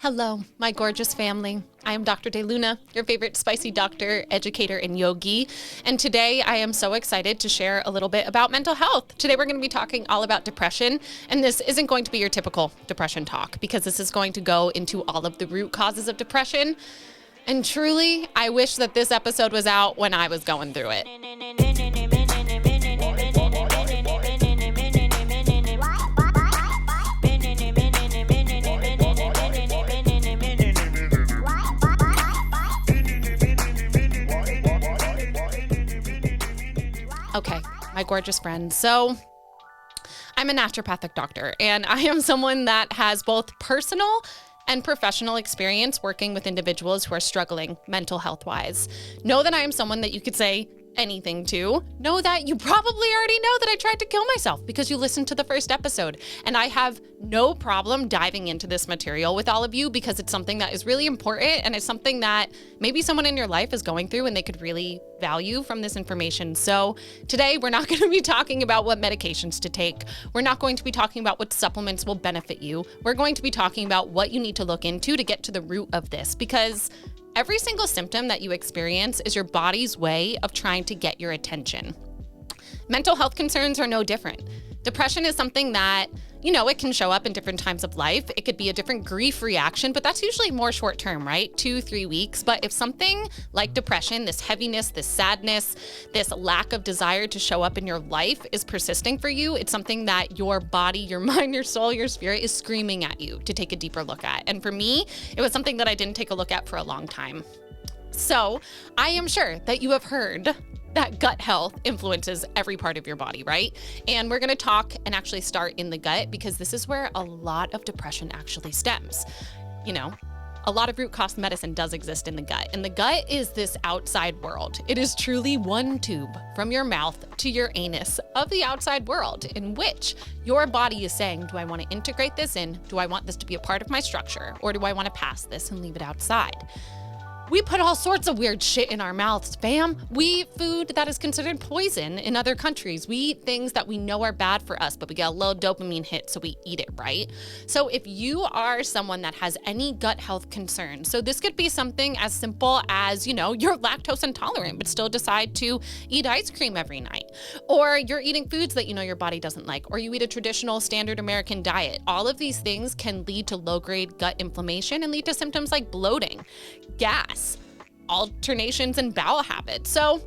Hello, my gorgeous family. I am Dr. De Luna, your favorite spicy doctor, educator, and yogi. And today I am so excited to share a little bit about mental health. Today we're going to be talking all about depression. And this isn't going to be your typical depression talk because this is going to go into all of the root causes of depression. And truly, I wish that this episode was out when I was going through it. Okay, my gorgeous friends. So I'm a naturopathic doctor, and I am someone that has both personal and professional experience working with individuals who are struggling mental health wise. Know that I am someone that you could say anything to. Know that you probably already know that I tried to kill myself because you listened to the first episode. And I have no problem diving into this material with all of you because it's something that is really important and it's something that maybe someone in your life is going through and they could really value from this information. So today we're not going to be talking about what medications to take. We're not going to be talking about what supplements will benefit you. We're going to be talking about what you need to look into to get to the root of this, because every single symptom that you experience is your body's way of trying to get your attention. Mental health concerns are no different. Depression is something that, it can show up in different times of life. It could be a different grief reaction, but that's usually more short term, right? 2-3 weeks. But if something like depression, this heaviness, this sadness, this lack of desire to show up in your life is persisting for you, it's something that your body, your mind, your soul, your spirit is screaming at you to take a deeper look at. And for me, it was something that I didn't take a look at for a long time. So I am sure that you have heard that gut health influences every part of your body, right? And we're going to talk and actually start in the gut because this is where a lot of depression actually stems. A lot of root cause medicine does exist in the gut, and the gut is this outside world. It is truly one tube from your mouth to your anus of the outside world in which your body is saying, do I want to integrate this in? Do I want this to be a part of my structure? Or do I want to pass this and leave it outside? We put all sorts of weird shit in our mouths, fam. We eat food that is considered poison in other countries. We eat things that we know are bad for us, but we get a little dopamine hit, so we eat it, right? So if you are someone that has any gut health concerns, so this could be something as simple as, you're lactose intolerant, but still decide to eat ice cream every night. Or you're eating foods that your body doesn't like, or you eat a traditional standard American diet. All of these things can lead to low-grade gut inflammation and lead to symptoms like bloating, gas, alternations in bowel habits. So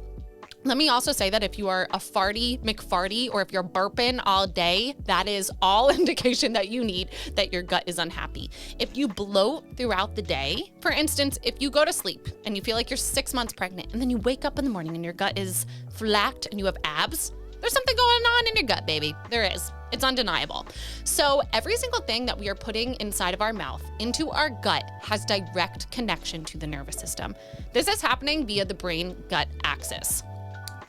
let me also say that if you are a farty McFarty, or if you're burping all day, that is all indication that you need that your gut is unhappy. If you bloat throughout the day, for instance, if you go to sleep and you feel like you're 6 months pregnant and then you wake up in the morning and your gut is flacked and you have abs, there's something going on in your gut, baby. There is. It's undeniable. So every single thing that we are putting inside of our mouth into our gut has direct connection to the nervous system. This is happening via the brain-gut axis.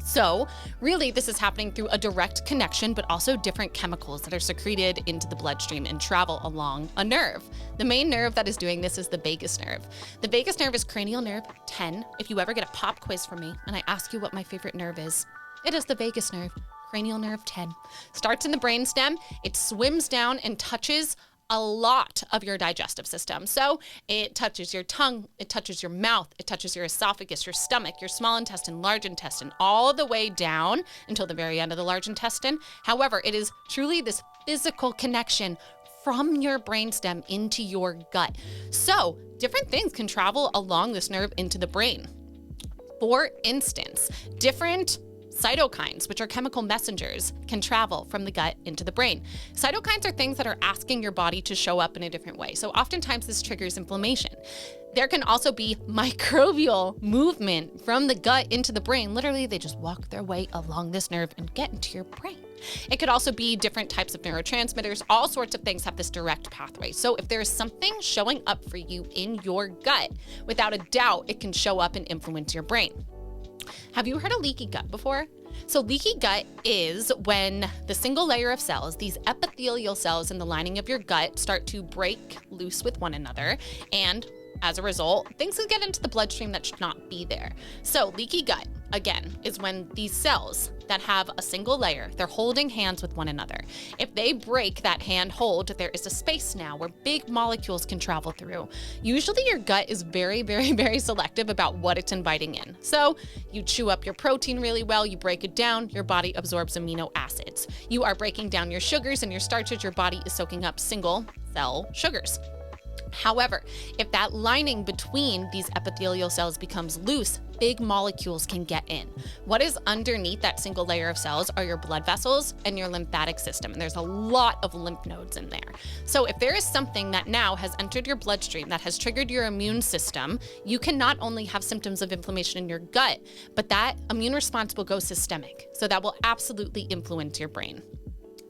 So really, this is happening through a direct connection, but also different chemicals that are secreted into the bloodstream and travel along a nerve. The main nerve that is doing this is the vagus nerve. The vagus nerve is cranial nerve 10. If you ever get a pop quiz from me and I ask you what my favorite nerve is, it is the vagus nerve. Cranial nerve 10. Starts in the brainstem. It swims down and touches a lot of your digestive system. So it touches your tongue, it touches your mouth, it touches your esophagus, your stomach, your small intestine, large intestine, all the way down until the very end of the large intestine. However, it is truly this physical connection from your brainstem into your gut. So different things can travel along this nerve into the brain. For instance, different cytokines, which are chemical messengers, can travel from the gut into the brain. Cytokines are things that are asking your body to show up in a different way. So oftentimes this triggers inflammation. There can also be microbial movement from the gut into the brain. Literally, they just walk their way along this nerve and get into your brain. It could also be different types of neurotransmitters. All sorts of things have this direct pathway. So if there is something showing up for you in your gut, without a doubt, it can show up and influence your brain. Have you heard of leaky gut before? So leaky gut is when the single layer of cells, these epithelial cells in the lining of your gut, start to break loose with one another, and as a result, things can get into the bloodstream that should not be there. So leaky gut. again, is when these cells that have a single layer, they're holding hands with one another. If they break that hand hold, there is a space now where big molecules can travel through. Usually your gut is very, very, very selective about what it's inviting in. So you chew up your protein really well, you break it down, your body absorbs amino acids. You are breaking down your sugars and your starches, your body is soaking up single cell sugars. However, if that lining between these epithelial cells becomes loose, big molecules can get in. What is underneath that single layer of cells are your blood vessels and your lymphatic system, and there's a lot of lymph nodes in there. So if there is something that now has entered your bloodstream that has triggered your immune system, you can not only have symptoms of inflammation in your gut, but that immune response will go systemic. So that will absolutely influence your brain.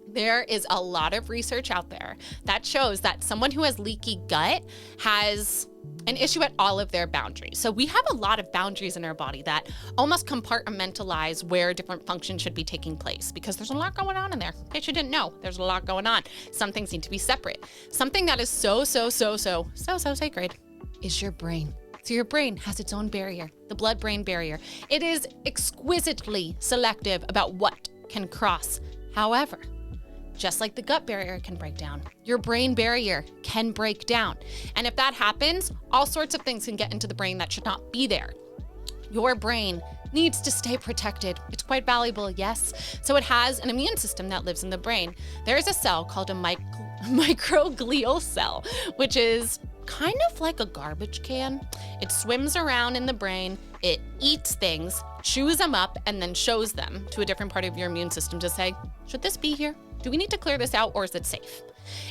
There is a lot of research out there that shows that someone who has leaky gut has an issue at all of their boundaries. So we have a lot of boundaries in our body that almost compartmentalize where different functions should be taking place because there's a lot going on in there. In case you didn't know, there's a lot going on. Some things need to be separate. Something that is so sacred is your brain. So your brain has its own barrier, the blood-brain barrier. It is exquisitely selective about what can cross. However, just like the gut barrier can break down, your brain barrier can break down. And if that happens, all sorts of things can get into the brain that should not be there. Your brain needs to stay protected. It's quite valuable, yes. So it has an immune system that lives in the brain. There's a cell called a microglial cell, which is kind of like a garbage can. It swims around in the brain, it eats things, chews them up, and then shows them to a different part of your immune system to say, should this be here? Do we need to clear this out or is it safe?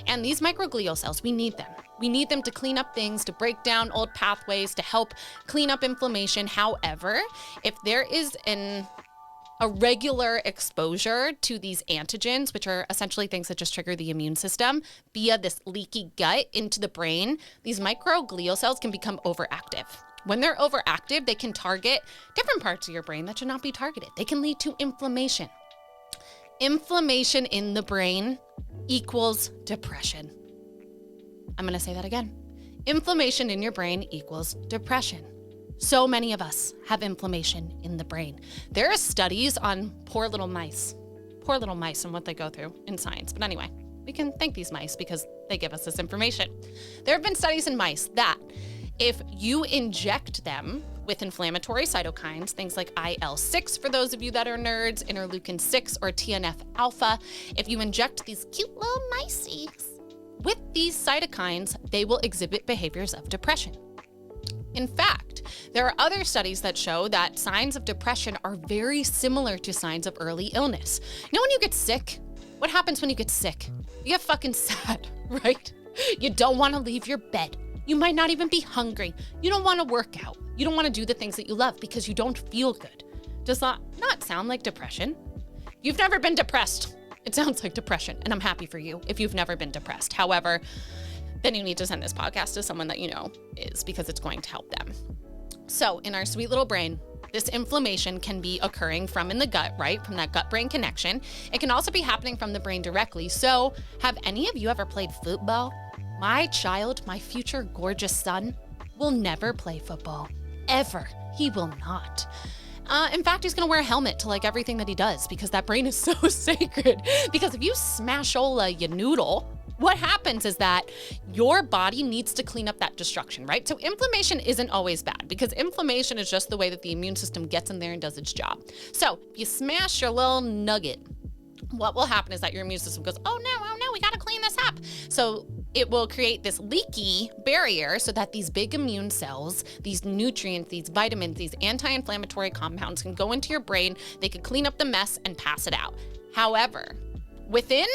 And these microglial cells, we need them. We need them to clean up things, to break down old pathways, to help clean up inflammation. However, if there is a regular exposure to these antigens, which are essentially things that just trigger the immune system via this leaky gut into the brain, these microglial cells can become overactive. When they're overactive, they can target different parts of your brain that should not be targeted. They can lead to inflammation. Inflammation in the brain equals depression. I'm going to say that again. Inflammation in your brain equals depression. So many of us have inflammation in the brain. There are studies on poor little mice and what they go through in science. But anyway, we can thank these mice because they give us this information. There have been studies in mice that if you inject them with inflammatory cytokines, things like IL-6 for those of you that are nerds, interleukin-6 or TNF-alpha, if you inject these cute little miceys with these cytokines, they will exhibit behaviors of depression. In fact, there are other studies that show that signs of depression are very similar to signs of early illness. You know when you get sick? What happens when you get sick? You get fucking sad, right? You don't want to leave your bed. You might not even be hungry. You don't want to work out. You don't want to do the things that you love because you don't feel good. Does that not sound like depression? You've never been depressed. It sounds like depression, and I'm happy for you if you've never been depressed. However, then you need to send this podcast to someone that you know is, because it's going to help them. So in our sweet little brain, this inflammation can be occurring from in the gut, right? From that gut-brain connection. It can also be happening from the brain directly. So have any of you ever played football? My child, my future gorgeous son, will never play football. Ever. He will not. In fact, he's going to wear a helmet to like everything that he does because that brain is so sacred. Because if you smash-ola you noodle, what happens is that your body needs to clean up that destruction, right? So inflammation isn't always bad because inflammation is just the way that the immune system gets in there and does its job. So if you smash your little nugget, what will happen is that your immune system goes, oh no, we got to clean this up. So it will create this leaky barrier so that these big immune cells, these nutrients, these vitamins, these anti-inflammatory compounds can go into your brain. They can clean up the mess and pass it out. However, within,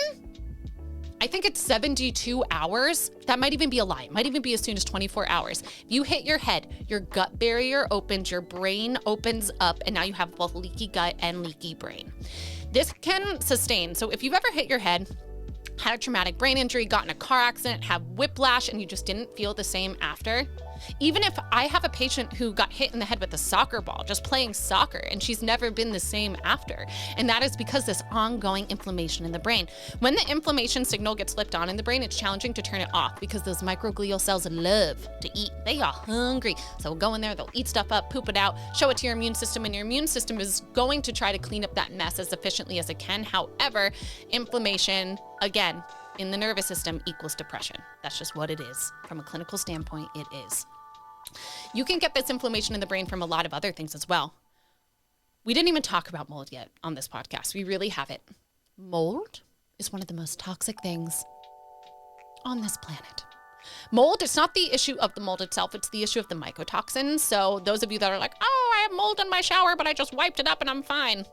I think it's 72 hours, that might even be a lie. It might even be as soon as 24 hours. If you hit your head, your gut barrier opens, your brain opens up, and now you have both leaky gut and leaky brain. This can sustain. So if you've ever hit your head, had a traumatic brain injury, got in a car accident, had whiplash, and you just didn't feel the same after. Even if I have a patient who got hit in the head with a soccer ball just playing soccer, and she's never been the same after. And that is because this ongoing inflammation in the brain. When the inflammation signal gets flipped on in the brain, it's challenging to turn it off because those microglial cells love to eat. They are hungry. So we'll go in there, they'll eat stuff up, poop it out, show it to your immune system, and your immune system is going to try to clean up that mess as efficiently as it can. However, inflammation, again, in the nervous system equals depression. That's just what it is. From a clinical standpoint, it is. You can get this inflammation in the brain from a lot of other things as well. We didn't even talk about mold yet on this podcast. We really haven't. Mold is one of the most toxic things on this planet. Mold, it's not the issue of the mold itself, it's the issue of the mycotoxins. So those of you that are like, oh, I have mold in my shower, but I just wiped it up and I'm fine.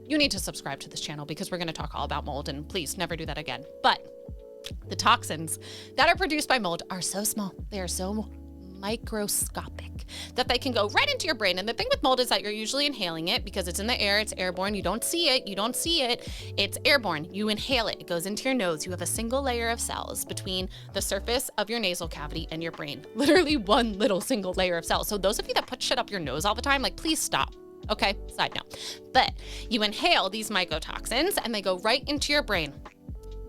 You need to subscribe to this channel because we're going to talk all about mold, and please never do that again. But the toxins that are produced by mold are so small. They are so microscopic that they can go right into your brain. And the thing with mold is that you're usually inhaling it because it's in the air, it's airborne. You don't see it. It's airborne. You inhale it. It goes into your nose. You have a single layer of cells between the surface of your nasal cavity and your brain. Literally one little single layer of cells. So those of you that put shit up your nose all the time, like, please stop. Okay, side note. But you inhale these mycotoxins and they go right into your brain.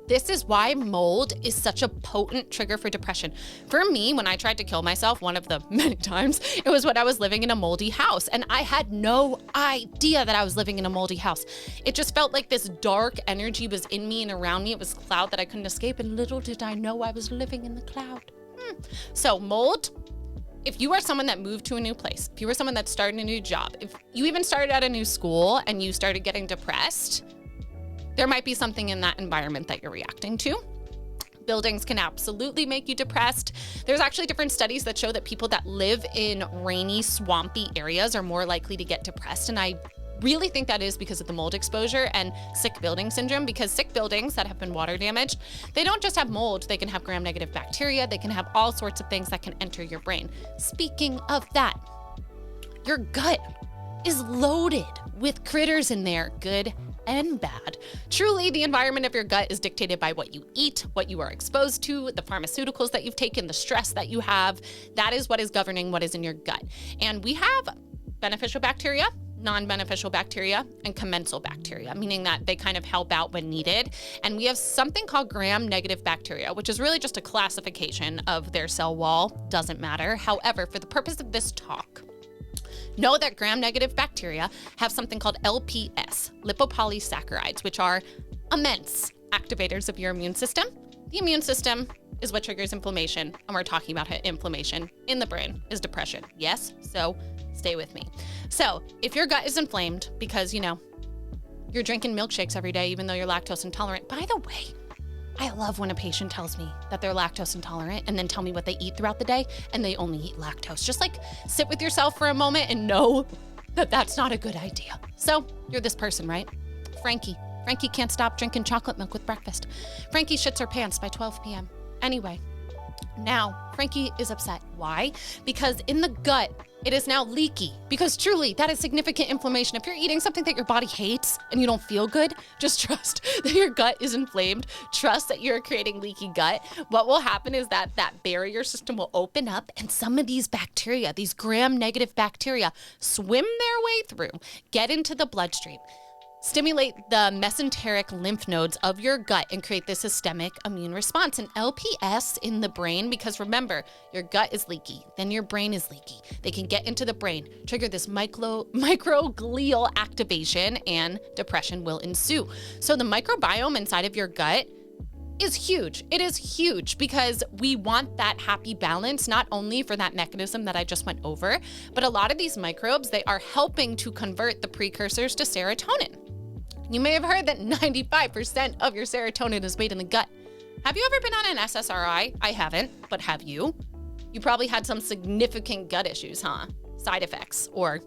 This is why mold is such a potent trigger for depression. For me, when I tried to kill myself, one of the many times, it was when I was living in a moldy house. And I had no idea that I was living in a moldy house. It just felt like this dark energy was in me and around me. It was a cloud that I couldn't escape. And little did I know I was living in the cloud. So mold, if you are someone that moved to a new place, if you were someone that started a new job, if you even started at a new school and you started getting depressed, there might be something in that environment that you're reacting to. Buildings can absolutely make you depressed. There's actually different studies that show that people that live in rainy, swampy areas are more likely to get depressed. And I really think that is because of the mold exposure and sick building syndrome, because sick buildings that have been water damaged, they don't just have mold, they can have gram-negative bacteria, they can have all sorts of things that can enter your brain. Speaking of that, your gut is loaded with critters in there, good and bad. Truly, the environment of your gut is dictated by what you eat, what you are exposed to, the pharmaceuticals that you've taken, the stress that you have. That is what is governing what is in your gut. And we have beneficial bacteria, non-beneficial bacteria, and commensal bacteria, meaning that they kind of help out when needed. And we have something called gram-negative bacteria, which is really just a classification of their cell wall. Doesn't matter. However, for the purpose of this talk, know that gram-negative bacteria have something called LPS, lipopolysaccharides, which are immense activators of your immune system. The immune system is what triggers inflammation, and we're talking about inflammation in the brain is depression. Yes? So stay with me. So if your gut is inflamed because, you're drinking milkshakes every day, even though you're lactose intolerant. By the way, I love when a patient tells me that they're lactose intolerant and then tell me what they eat throughout the day and they only eat lactose. Just like sit with yourself for a moment and know that that's not a good idea. So you're this person, right? Frankie can't stop drinking chocolate milk with breakfast. Frankie shits her pants by 12 p.m. Anyway, now Frankie is upset. Why? Because in the gut, it is now leaky, because truly that is significant inflammation. If you're eating something that your body hates and you don't feel good, just trust that your gut is inflamed. Trust that you're creating leaky gut. What will happen is that barrier system will open up and some of these bacteria, these gram-negative bacteria, swim their way through, get into the bloodstream, stimulate the mesenteric lymph nodes of your gut and create this systemic immune response. And LPS in the brain, because remember, your gut is leaky, then your brain is leaky. They can get into the brain, trigger this microglial activation, and depression will ensue. So the microbiome inside of your gut is huge. It is huge because we want that happy balance, not only for that mechanism that I just went over, but a lot of these microbes, they are helping to convert the precursors to serotonin. You may have heard that 95% of your serotonin is made in the gut. Have you ever been on an SSRI? I haven't, but have you? You probably had some significant gut issues, huh? Side effects or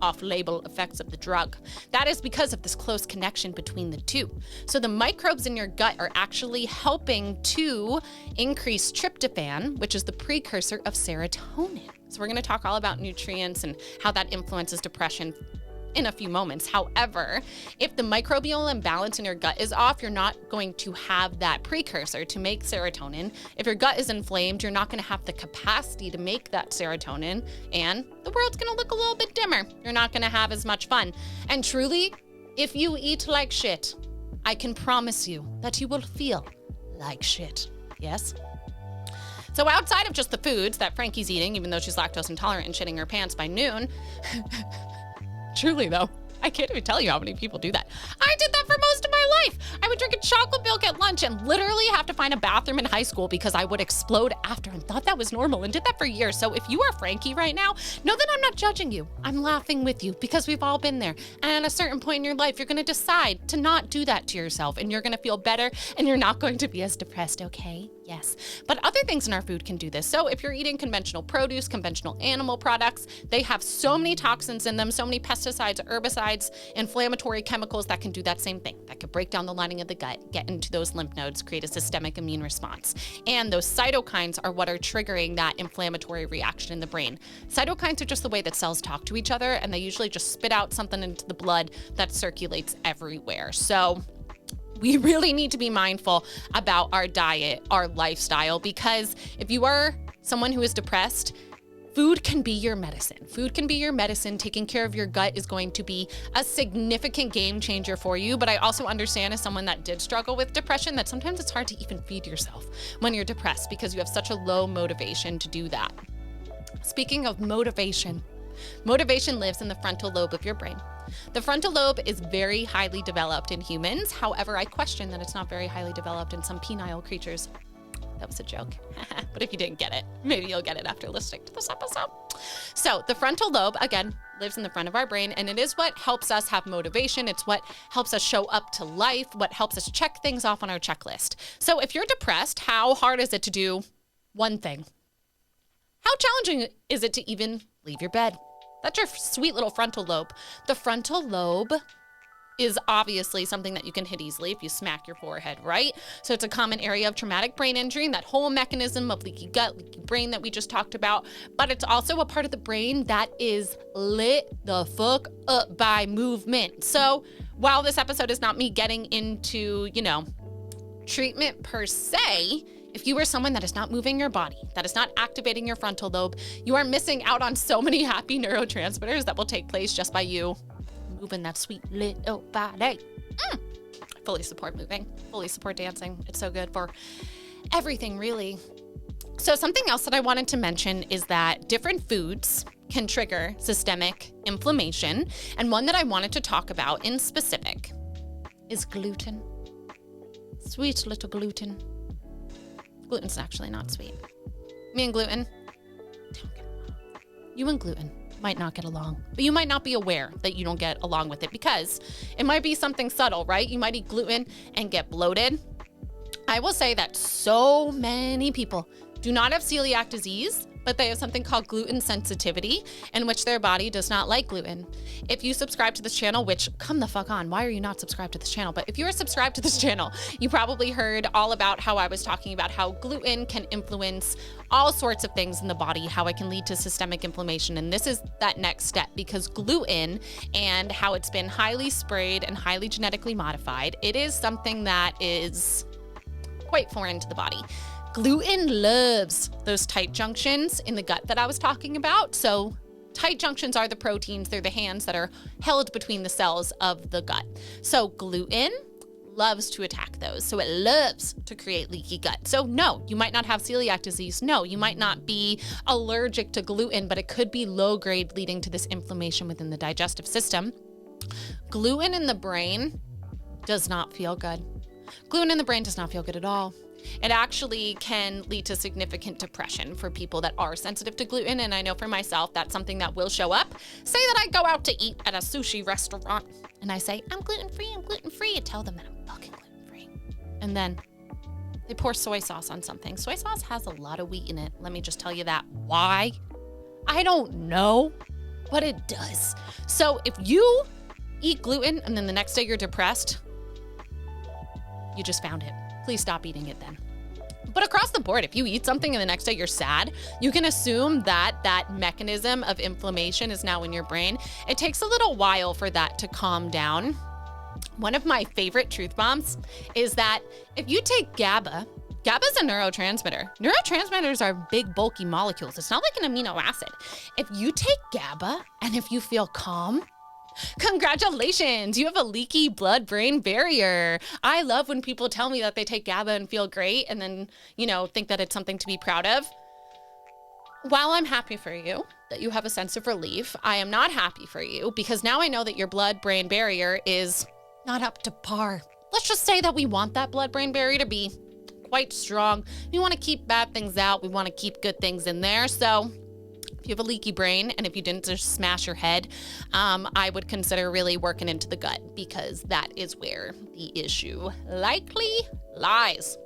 off-label effects of the drug. That is because of this close connection between the two. So the microbes in your gut are actually helping to increase tryptophan, which is the precursor of serotonin. So we're going to talk all about nutrients and how that influences depression in a few moments. However, if the microbial imbalance in your gut is off, you're not going to have that precursor to make serotonin. If your gut is inflamed, you're not going to have the capacity to make that serotonin, and the world's going to look a little bit dimmer. You're not going to have as much fun. And truly, if you eat like shit, I can promise you that you will feel like shit. Yes? So outside of just the foods that Frankie's eating, even though she's lactose intolerant and shitting her pants by noon, truly though, I can't even tell you how many people do that. I did that for most of my life. I would drink a chocolate milk at lunch and literally have to find a bathroom in high school because I would explode after and thought that was normal and did that for years. So if you are Frankie right now, know that I'm not judging you. I'm laughing with you because we've all been there. And at a certain point in your life, you're going to decide to not do that to yourself and you're going to feel better and you're not going to be as depressed, okay? Yes. But other things in our food can do this. So if you're eating conventional produce, conventional animal products, they have so many toxins in them, so many pesticides, herbicides, inflammatory chemicals that can do that same thing, that could break down the lining of the gut, get into those lymph nodes, create a systemic immune response. And those cytokines are what are triggering that inflammatory reaction in the brain. Cytokines are just the way that cells talk to each other, and they usually just spit out something into the blood that circulates everywhere. So we really need to be mindful about our diet, our lifestyle, because if you are someone who is depressed, food can be your medicine. Food can be your medicine. Taking care of your gut is going to be a significant game changer for you. But I also understand, as someone that did struggle with depression, that sometimes it's hard to even feed yourself when you're depressed because you have such a low motivation to do that. Speaking of motivation, motivation lives in the frontal lobe of your brain. The frontal lobe is very highly developed in humans. However, I question that it's not very highly developed in some penile creatures. That was a joke. But if you didn't get it, maybe you'll get it after listening to this episode. So the frontal lobe, again, lives in the front of our brain, and it is what helps us have motivation. It's what helps us show up to life, what helps us check things off on our checklist. So if you're depressed, how hard is it to do one thing? How challenging is it to even leave your bed? That's your sweet little frontal lobe. The frontal lobe is obviously something that you can hit easily if you smack your forehead, right? So it's a common area of traumatic brain injury and that whole mechanism of leaky gut, leaky brain that we just talked about. But it's also a part of the brain that is lit the fuck up by movement. So while this episode is not me getting into, treatment per se, if you are someone that is not moving your body, that is not activating your frontal lobe, you are missing out on so many happy neurotransmitters that will take place just by you moving that sweet little body. I fully support moving, fully support dancing. It's so good for everything, really. So something else that I wanted to mention is that different foods can trigger systemic inflammation. And one that I wanted to talk about in specific is gluten. Sweet little gluten. Gluten's actually not sweet. Me and gluten don't get along. You and gluten might not get along, but you might not be aware that you don't get along with it because it might be something subtle, right? You might eat gluten and get bloated. I will say that so many people do not have celiac disease, but they have something called gluten sensitivity, in which their body does not like gluten. If you subscribe to this channel, which come the fuck on, why are you not subscribed to this channel? But if you are subscribed to this channel, you probably heard all about how I was talking about how gluten can influence all sorts of things in the body, how it can lead to systemic inflammation. And this is that next step, because gluten and how it's been highly sprayed and highly genetically modified, it is something that is quite foreign to the body. Gluten loves those tight junctions in the gut that I was talking about. So tight junctions are the proteins. They're the hands that are held between the cells of the gut. So gluten loves to attack those. So it loves to create leaky gut. So no, you might not have celiac disease. No, you might not be allergic to gluten, but it could be low grade, leading to this inflammation within the digestive system. Gluten in the brain does not feel good. Gluten in the brain does not feel good at all. It actually can lead to significant depression for people that are sensitive to gluten. And I know for myself, that's something that will show up. Say that I go out to eat at a sushi restaurant and I say, I'm gluten-free, I'm gluten-free. I tell them that I'm fucking gluten-free. And then they pour soy sauce on something. Soy sauce has a lot of wheat in it. Let me just tell you that. Why? I don't know, but it does. So if you eat gluten and then the next day you're depressed, you just found it. Please stop eating it then. But across the board, if you eat something and the next day you're sad, you can assume that that mechanism of inflammation is now in your brain. It takes a little while for that to calm down. One of my favorite truth bombs is that if you take GABA is a neurotransmitter. Neurotransmitters are big, bulky molecules. It's not like an amino acid. If you take GABA and if you feel calm, congratulations, you have a leaky blood-brain barrier. I love when people tell me that they take GABA and feel great and then, think that it's something to be proud of. While I'm happy for you that you have a sense of relief, I am not happy for you because now I know that your blood-brain barrier is not up to par. Let's just say that we want that blood-brain barrier to be quite strong. We want to keep bad things out. We want to keep good things in there. So if you have a leaky brain and if you didn't just smash your head, I would consider really working into the gut because that is where the issue likely lies.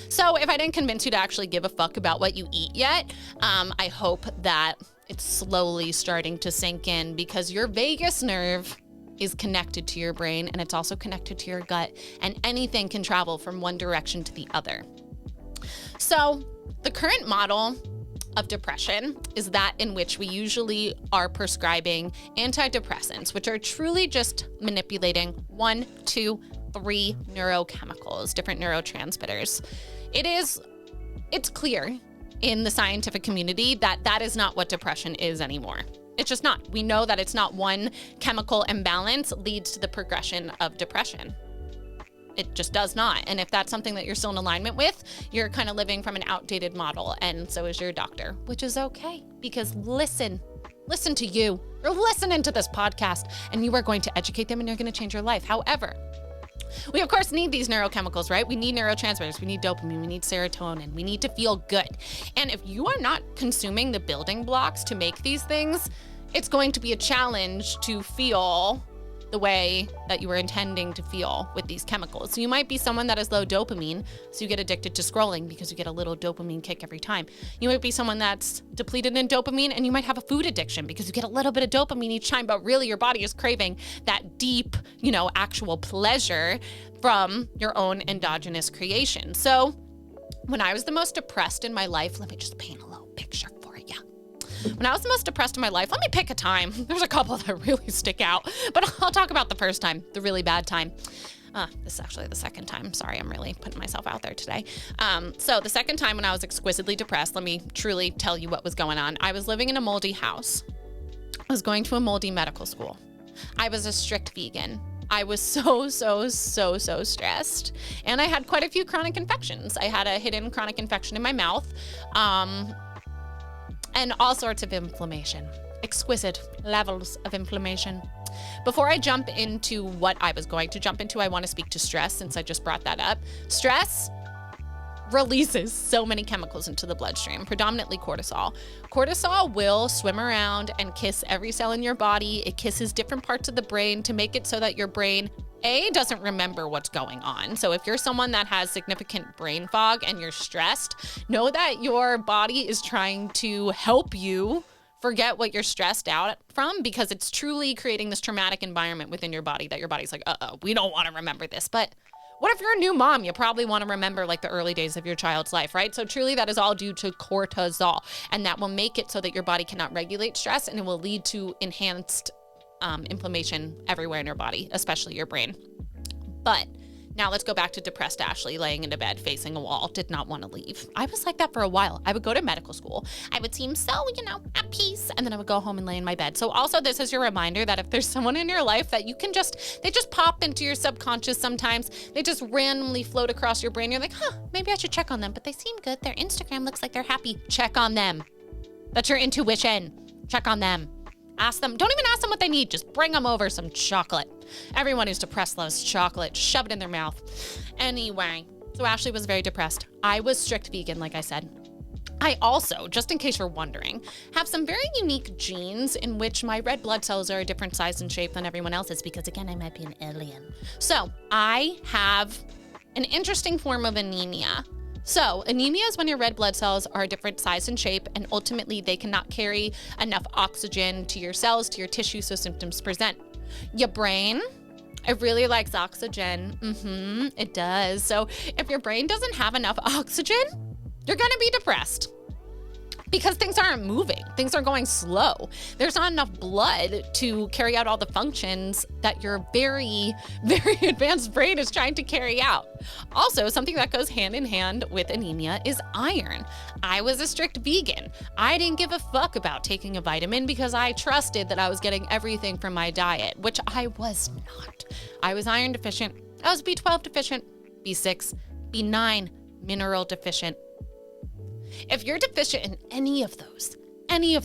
So if I didn't convince you to actually give a fuck about what you eat yet, I hope that it's slowly starting to sink in because your vagus nerve is connected to your brain and it's also connected to your gut, and anything can travel from one direction to the other. So the current model of depression is that in which we usually are prescribing antidepressants, which are truly just manipulating 1, 2, 3 neurochemicals, different neurotransmitters. It's clear in the scientific community that that is not what depression is anymore. It's just not. We know that it's not one chemical imbalance leads to the progression of depression. It just does not. And if that's something that you're still in alignment with, you're kind of living from an outdated model. And so is your doctor, which is okay because listen to you. You're listening to this podcast and you are going to educate them and you're going to change your life. However, we of course need these neurochemicals, right? We need neurotransmitters, we need dopamine, we need serotonin, we need to feel good. And if you are not consuming the building blocks to make these things, it's going to be a challenge to feel the way that you were intending to feel with these chemicals. So you might be someone that is low dopamine, so you get addicted to scrolling because you get a little dopamine kick every time. You might be someone that's depleted in dopamine and you might have a food addiction because you get a little bit of dopamine each time, but really your body is craving that deep, actual pleasure from your own endogenous creation. So when I was the most depressed in my life, let me just paint a little picture for you. When I was the most depressed in my life, let me pick a time. There's a couple that really stick out, but I'll talk about the first time, the really bad time. This is actually the second time. Sorry, I'm really putting myself out there today. So the second time when I was exquisitely depressed, let me truly tell you what was going on. I was living in a moldy house. I was going to a moldy medical school. I was a strict vegan. I was so stressed. And I had quite a few chronic infections. I had a hidden chronic infection in my mouth. And all sorts of inflammation, exquisite levels of inflammation. Before I jump into what I was going to jump into, I want to speak to stress since I just brought that up. Stress releases so many chemicals into the bloodstream, predominantly cortisol. Cortisol will swim around and kiss every cell in your body. It kisses different parts of the brain to make it so that your brain doesn't remember what's going on. So if you're someone that has significant brain fog and you're stressed, know that your body is trying to help you forget what you're stressed out from because it's truly creating this traumatic environment within your body that your body's like, we don't want to remember this. But what if you're a new mom? You probably want to remember like the early days of your child's life, right? So truly that is all due to cortisol, and that will make it so that your body cannot regulate stress, and it will lead to enhanced inflammation everywhere in your body, especially your brain. But now let's go back to depressed Ashley laying in a bed facing a wall, did not want to leave. I was like that for a while. I would go to medical school. I would seem so, at peace. And then I would go home and lay in my bed. So also this is your reminder that if there's someone in your life that they just pop into your subconscious sometimes. They just randomly float across your brain. You're like, maybe I should check on them, but they seem good. Their Instagram looks like they're happy. Check on them. That's your intuition. Check on them. Ask them. Don't even ask them what they need. Just bring them over some chocolate. Everyone who's depressed loves chocolate. Shove it in their mouth. Anyway, so Ashley was very depressed. I was strict vegan, like I said. I also, just in case you're wondering, have some very unique genes in which my red blood cells are a different size and shape than everyone else's because, again, I might be an alien. So I have an interesting form of anemia. So anemia is when your red blood cells are a different size and shape, and ultimately they cannot carry enough oxygen to your cells, to your tissue, so symptoms present. Your brain It really likes oxygen. It does. So if your brain doesn't have enough oxygen, you're going to be depressed because things aren't moving. Things are going slow. There's not enough blood to carry out all the functions that your very, very advanced brain is trying to carry out. Also, something that goes hand in hand with anemia is iron. I was a strict vegan. I didn't give a fuck about taking a vitamin because I trusted that I was getting everything from my diet, which I was not. I was iron deficient. I was B12 deficient, B6, B9 mineral deficient. If you're deficient in any of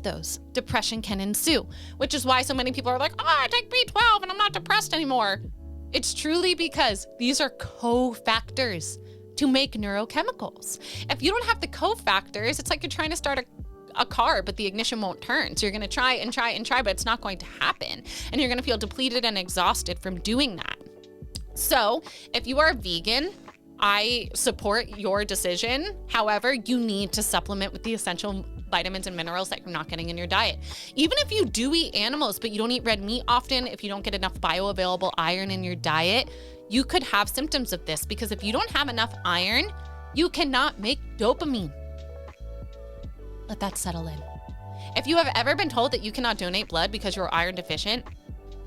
those, depression can ensue, which is why so many people are like, oh, I take B12 and I'm not depressed anymore. It's truly because these are cofactors to make neurochemicals. If you don't have the cofactors, it's like you're trying to start a car, but the ignition won't turn. So you're going to try and try and try, but it's not going to happen. And you're going to feel depleted and exhausted from doing that. So if you are vegan, I support your decision. However, you need to supplement with the essential vitamins and minerals that you're not getting in your diet. Even if you do eat animals, but you don't eat red meat often, if you don't get enough bioavailable iron in your diet, you could have symptoms of this because if you don't have enough iron, you cannot make dopamine. Let that settle in. If you have ever been told that you cannot donate blood because you're iron deficient,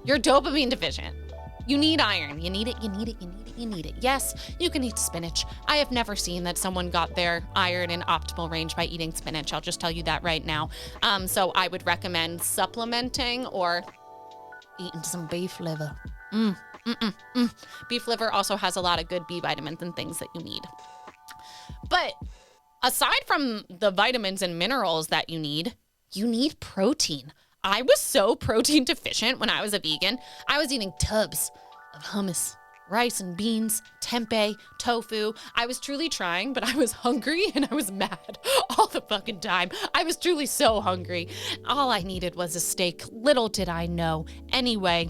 you're dopamine deficient. You need iron. You need it, you need it, you need it, you need it. Yes, you can eat spinach. I have never seen that someone got their iron in optimal range by eating spinach. I'll just tell you that right now. So I would recommend supplementing or eating some beef liver. Beef liver also has a lot of good B vitamins and things that you need. But aside from the vitamins and minerals that you need protein. I was so protein deficient when I was a vegan. I was eating tubs of hummus, rice and beans, tempeh, tofu. I was truly trying, but I was hungry and I was mad all the fucking time. I was truly so hungry. All I needed was a steak. Little did I know. Anyway,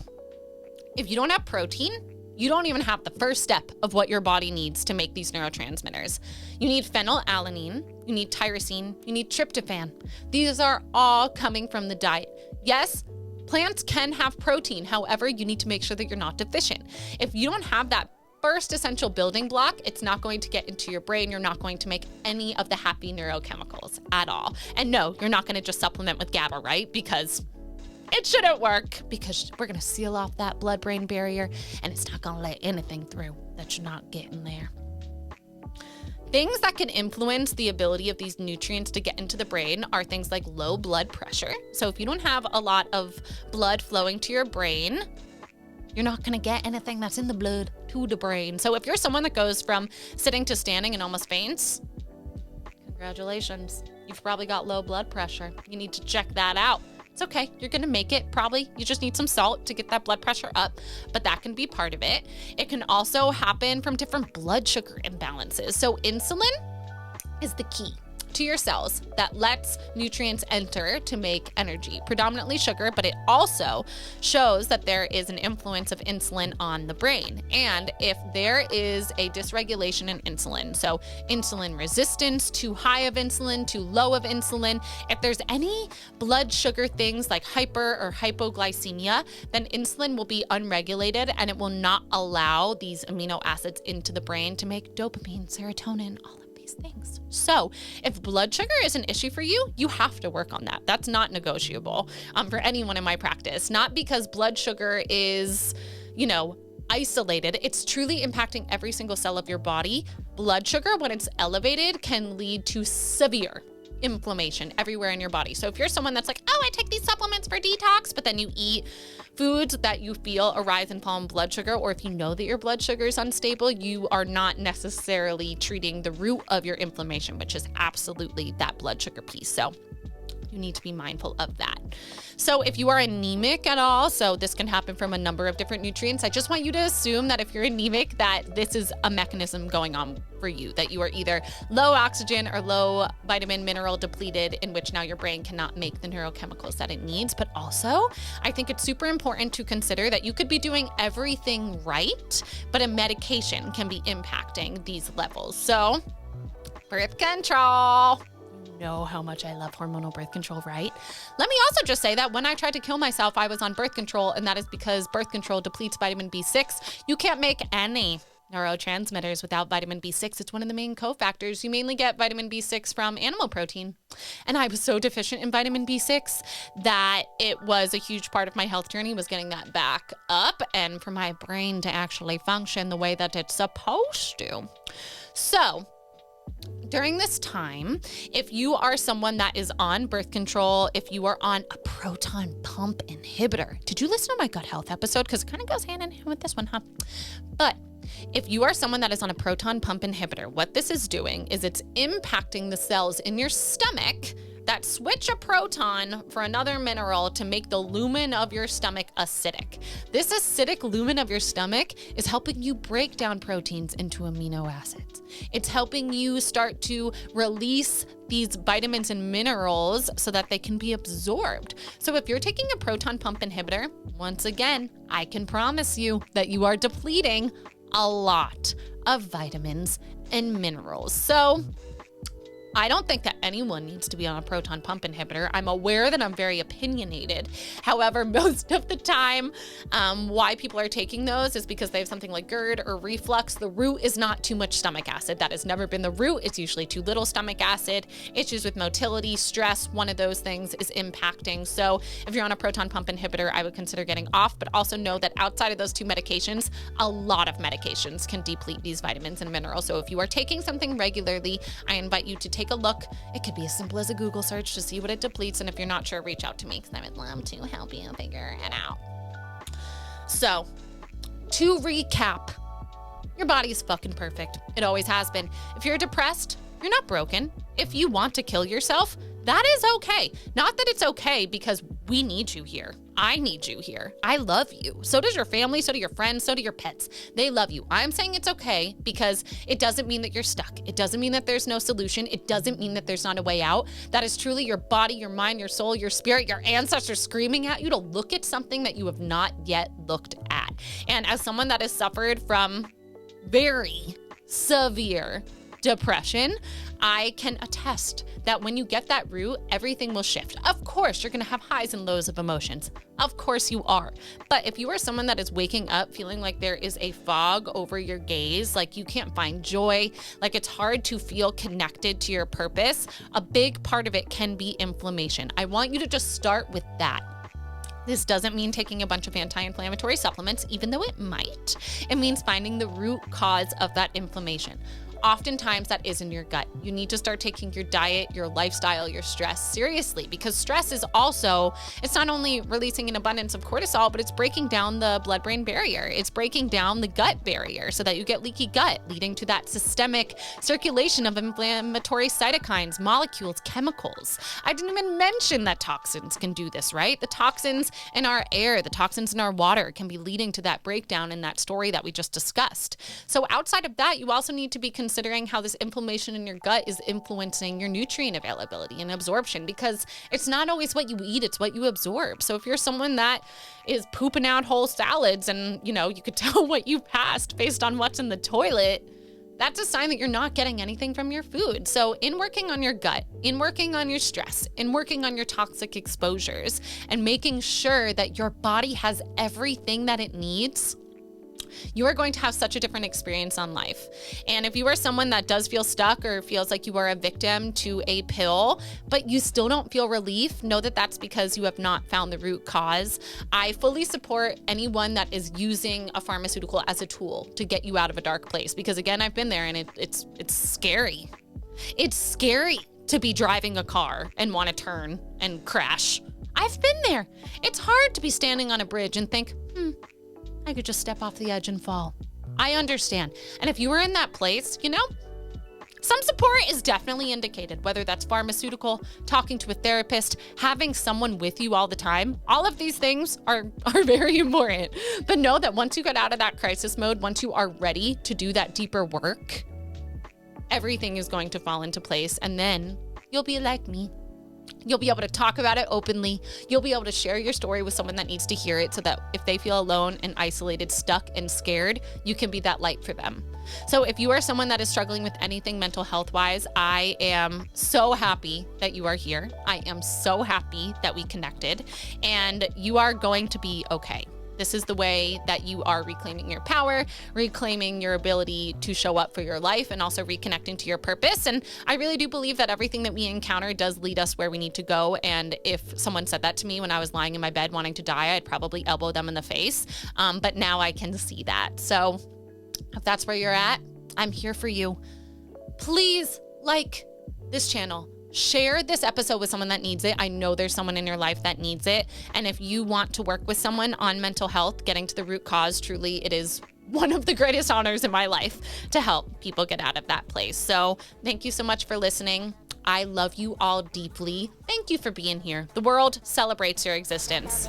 if you don't have protein, you don't even have the first step of what your body needs to make these neurotransmitters. You need phenylalanine, you need tyrosine, you need tryptophan. These are all coming from the diet. Yes, plants can have protein. However, you need to make sure that you're not deficient. If you don't have that first essential building block, it's not going to get into your brain. You're not going to make any of the happy neurochemicals at all. And no, you're not going to just supplement with GABA, right? Because it shouldn't work, because we're going to seal off that blood-brain barrier and it's not going to let anything through that you're not getting there. Things that can influence the ability of these nutrients to get into the brain are things like low blood pressure. So if you don't have a lot of blood flowing to your brain, you're not going to get anything that's in the blood to the brain. So if you're someone that goes from sitting to standing and almost faints, congratulations. You've probably got low blood pressure. You need to check that out. It's okay. You're going to make it probably. You just need some salt to get that blood pressure up, but that can be part of it. It can also happen from different blood sugar imbalances. So insulin is the key to your cells that lets nutrients enter to make energy, predominantly sugar, but it also shows that there is an influence of insulin on the brain. And if there is a dysregulation in insulin, so insulin resistance, too high of insulin, too low of insulin, if there's any blood sugar things like hyper or hypoglycemia, then insulin will be unregulated and it will not allow these amino acids into the brain to make dopamine, serotonin, all of these things. So if blood sugar is an issue for you, you have to work on that. That's not negotiable for anyone in my practice. Not because blood sugar is, isolated. It's truly impacting every single cell of your body. Blood sugar, when it's elevated, can lead to severe inflammation everywhere in your body. So if you're someone that's like, oh, I take these supplements for detox, but then you eat foods that you feel a rise and fall in blood sugar, or if you know that your blood sugar is unstable, you are not necessarily treating the root of your inflammation, which is absolutely that blood sugar piece. So you need to be mindful of that. So if you are anemic at all, so this can happen from a number of different nutrients, I just want you to assume that if you're anemic, that this is a mechanism going on for you, that you are either low oxygen or low vitamin mineral depleted, in which now your brain cannot make the neurochemicals that it needs. But also, I think it's super important to consider that you could be doing everything right, but a medication can be impacting these levels. So birth control, know how much I love hormonal birth control, right? Let me also just say that when I tried to kill myself, I was on birth control, and that is because birth control depletes vitamin B6. You can't make any neurotransmitters without vitamin B6. It's one of the main cofactors. You mainly get vitamin B6 from animal protein. And I was so deficient in vitamin B6 that it was a huge part of my health journey, was getting that back up and for my brain to actually function the way that it's supposed to. So during this time, if you are someone that is on birth control, if you are on a proton pump inhibitor, did you listen to my gut health episode? Because it kind of goes hand in hand with this one, huh? But if you are someone that is on a proton pump inhibitor, what this is doing is it's impacting the cells in your stomach that switch a proton for another mineral to make the lumen of your stomach acidic. This acidic lumen of your stomach is helping you break down proteins into amino acids. It's helping you start to release these vitamins and minerals so that they can be absorbed. So if you're taking a proton pump inhibitor, once again, I can promise you that you are depleting a lot of vitamins and minerals. So I don't think that anyone needs to be on a proton pump inhibitor. I'm aware that I'm very opinionated. However, most of the time, why people are taking those is because they have something like GERD or reflux. The root is not too much stomach acid. That has never been the root. It's usually too little stomach acid. Issues with motility, stress, one of those things is impacting. So if you're on a proton pump inhibitor, I would consider getting off, but also know that outside of those two medications, a lot of medications can deplete these vitamins and minerals. So if you are taking something regularly, I invite you to take a look. It could be as simple as a Google search to see what it depletes. And if you're not sure, reach out to me because I would love to help you figure it out. So to recap, your body is fucking perfect. It always has been. If you're depressed, you're not broken. If you want to kill yourself, that is okay. Not that it's okay because we need you here. I need you here. I love you. So does your family, so do your friends, so do your pets. They love you. I'm saying it's okay because it doesn't mean that you're stuck. It doesn't mean that there's no solution. It doesn't mean that there's not a way out. That is truly your body, your mind, your soul, your spirit, your ancestors screaming at you to look at something that you have not yet looked at. And as someone that has suffered from very severe depression, I can attest that when you get that root, everything will shift. Of course, you're going to have highs and lows of emotions. Of course you are. But if you are someone that is waking up feeling like there is a fog over your gaze, like you can't find joy, like it's hard to feel connected to your purpose, a big part of it can be inflammation. I want you to just start with that. This doesn't mean taking a bunch of anti-inflammatory supplements, even though it might. It means finding the root cause of that inflammation. Oftentimes that is in your gut. You need to start taking your diet, your lifestyle, your stress seriously, because stress is also, it's not only releasing an abundance of cortisol, but it's breaking down the blood-brain barrier. It's breaking down the gut barrier so that you get leaky gut, leading to that systemic circulation of inflammatory cytokines, molecules, chemicals. I didn't even mention that toxins can do this, right? The toxins in our air, the toxins in our water can be leading to that breakdown in that story that we just discussed. So outside of that, you also need to be considering how this inflammation in your gut is influencing your nutrient availability and absorption, because it's not always what you eat, it's what you absorb. So if you're someone that is pooping out whole salads and, you could tell what you've passed based on what's in the toilet, that's a sign that you're not getting anything from your food. So in working on your gut, in working on your stress, in working on your toxic exposures, and making sure that your body has everything that it needs, you are going to have such a different experience on life. And if you are someone that does feel stuck or feels like you are a victim to a pill, but you still don't feel relief, know that that's because you have not found the root cause. I fully support anyone that is using a pharmaceutical as a tool to get you out of a dark place. Because again, I've been there and it's scary. It's scary to be driving a car and want to turn and crash. I've been there. It's hard to be standing on a bridge and think, I could just step off the edge and fall. I understand. And if you are in that place, some support is definitely indicated, whether that's pharmaceutical, talking to a therapist, having someone with you all the time. All of these things are very important. But know that once you get out of that crisis mode, once you are ready to do that deeper work, everything is going to fall into place. And then you'll be like me. You'll be able to talk about it openly. You'll be able to share your story with someone that needs to hear it so that if they feel alone and isolated, stuck and scared, you can be that light for them. So if you are someone that is struggling with anything mental health wise, I am so happy that you are here. I am so happy that we connected, and you are going to be okay. This is the way that you are reclaiming your power, reclaiming your ability to show up for your life, and also reconnecting to your purpose. And I really do believe that everything that we encounter does lead us where we need to go. And if someone said that to me when I was lying in my bed wanting to die, I'd probably elbow them in the face. But now I can see that. So if that's where you're at, I'm here for you. Please like this channel. Share this episode with someone that needs it. I know there's someone in your life that needs it. And if you want to work with someone on mental health, getting to the root cause, truly, it is one of the greatest honors in my life to help people get out of that place. So thank you so much for listening. I love you all deeply. Thank you for being here. The world celebrates your existence.